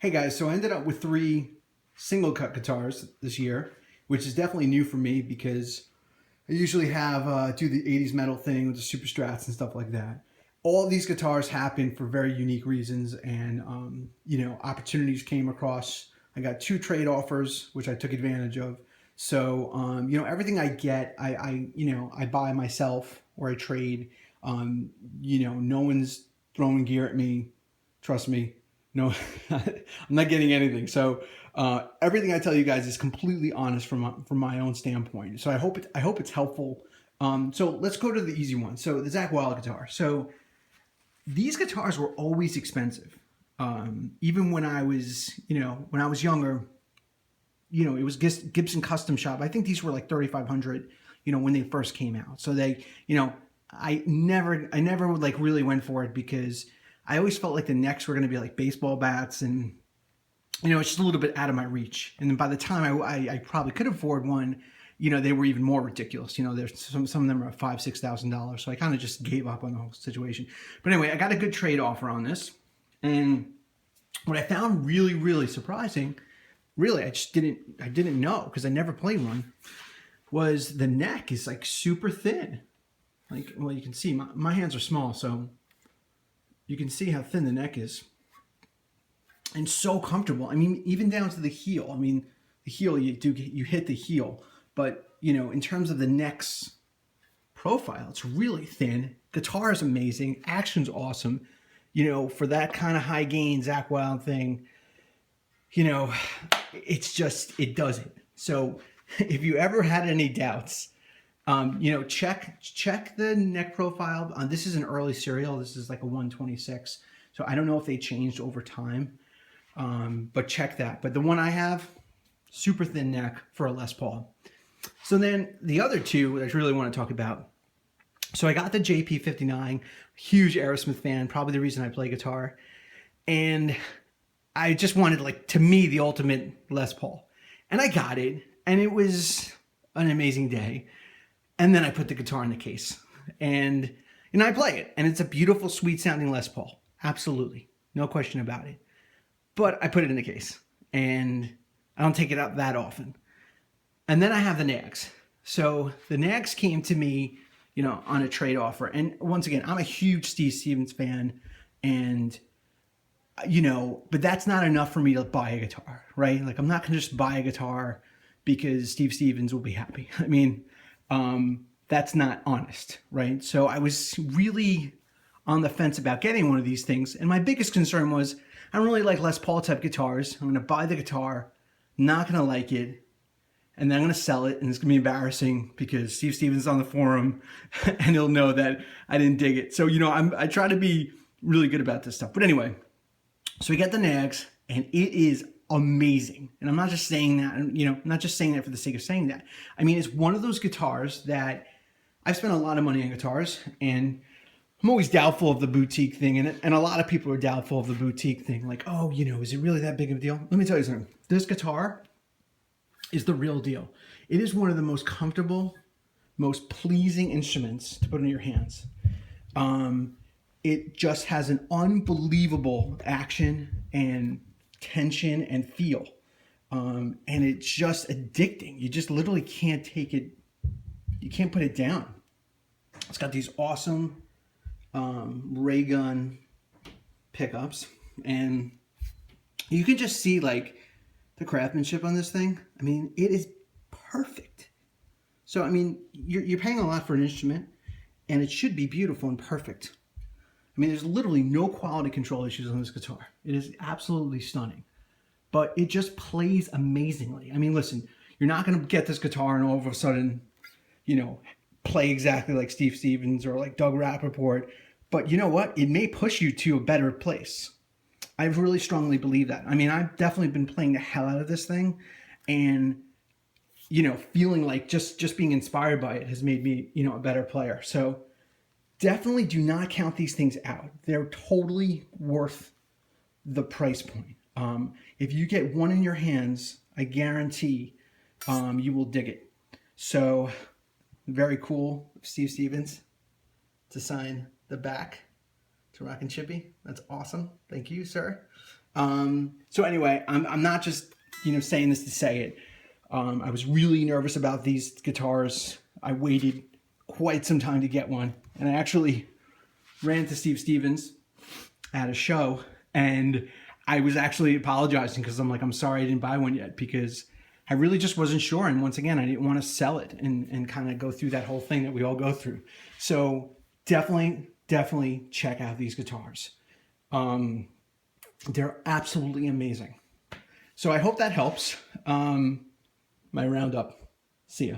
Hey guys, so I ended up with 3 single cut guitars this year, which is definitely new for me because I usually have do the 80s metal thing with the super strats and stuff like that. All of these guitars happen for very unique reasons, and opportunities came across. I got 2 trade offers, which I took advantage of. So everything I get, I buy myself or I trade. No one's throwing gear at me. Trust me. No, I'm not getting anything. So everything I tell you guys is completely honest from my own standpoint. So I hope it's helpful. So let's go to the easy one. So the Zakk Wylde guitar. So these guitars were always expensive. Even when I was younger, it was Gibson Custom Shop. I think these were like 3,500, when they first came out. So I never like really went for it because I always felt like the necks were going to be like baseball bats, and it's just a little bit out of my reach. And then by the time I probably could afford one, they were even more ridiculous. There's some of them are $5,000-$6,000. So I kind of just gave up on the whole situation. But anyway, I got a good trade offer on this, and what I found really, really surprising, really I didn't know because I never played one, was the neck is like super thin. Like, well, you can see my hands are small, so you can see how thin the neck is. And so comfortable. I mean, even down to the heel. I mean, the heel, you hit the heel. But, in terms of the neck's profile, it's really thin. Guitar is amazing. Action's awesome. For that kind of high gain Zakk Wylde thing, it does it. So if you ever had any doubts, check the neck profile. This is an early serial. This is like a 126. So I don't know if they changed over time, but check that. But the one I have, super thin neck for a Les Paul. So then the other two that I really want to talk about. So I got the JP59, huge Aerosmith fan, probably the reason I play guitar. And I just wanted, like, to me, the ultimate Les Paul. And I got it, and it was an amazing day. And then I put the guitar in the case, and I play it, and it's a beautiful, sweet sounding Les Paul. Absolutely. No question about it. But I put it in the case, and I don't take it out that often. And then I have the Knaggs. So the Knaggs came to me, on a trade offer. And once again, I'm a huge Steve Stevens fan, and but that's not enough for me to buy a guitar, right? Like, I'm not going to just buy a guitar because Steve Stevens will be happy. I mean, that's not honest, right? So I was really on the fence about getting one of these things. And my biggest concern was, I don't really like Les Paul type guitars. I'm going to buy the guitar, not going to like it, and then I'm going to sell it, and it's going to be embarrassing because Steve Stevens is on the forum, and he'll know that I didn't dig it. So, I try to be really good about this stuff. But anyway, so we get the Knaggs, and it is amazing. And I'm not just saying that, I'm not just saying that for the sake of saying that. I mean, it's one of those guitars that I've spent a lot of money on guitars, and I'm always doubtful of the boutique thing. And a lot of people are doubtful of the boutique thing. Like, oh, is it really that big of a deal? Let me tell you something. This guitar is the real deal. It is one of the most comfortable, most pleasing instruments to put in your hands. It just has an unbelievable action and tension and feel. And it's just addicting. You just literally can't take it. You can't put it down. It's got these awesome ray gun pickups, and you can just see like the craftsmanship on this thing. I mean, it is perfect. So, I mean, you're paying a lot for an instrument, and it should be beautiful and perfect. I mean, there's literally no quality control issues on this guitar. It is absolutely stunning. But it just plays amazingly. I mean, listen, you're not going to get this guitar and all of a sudden, play exactly like Steve Stevens or like Doug Rappaport. But you know what? It may push you to a better place. I really strongly believe that. I mean, I've definitely been playing the hell out of this thing, and feeling like just being inspired by it has made me, a better player. So definitely do not count these things out. They're totally worth the price point. If you get one in your hands, I guarantee you will dig it. So very cool, Steve Stevens, to sign the back to Rockinchippy. That's awesome. Thank you, sir. So anyway, I'm not just, saying this to say it. I was really nervous about these guitars. I waited quite some time to get one. And I actually ran to Steve Stevens at a show, and I was actually apologizing because I'm like, I'm sorry I didn't buy one yet, because I really just wasn't sure. And once again, I didn't want to sell it and kind of go through that whole thing that we all go through. So definitely check out these guitars. They're absolutely amazing. So I hope that helps. My roundup. See ya.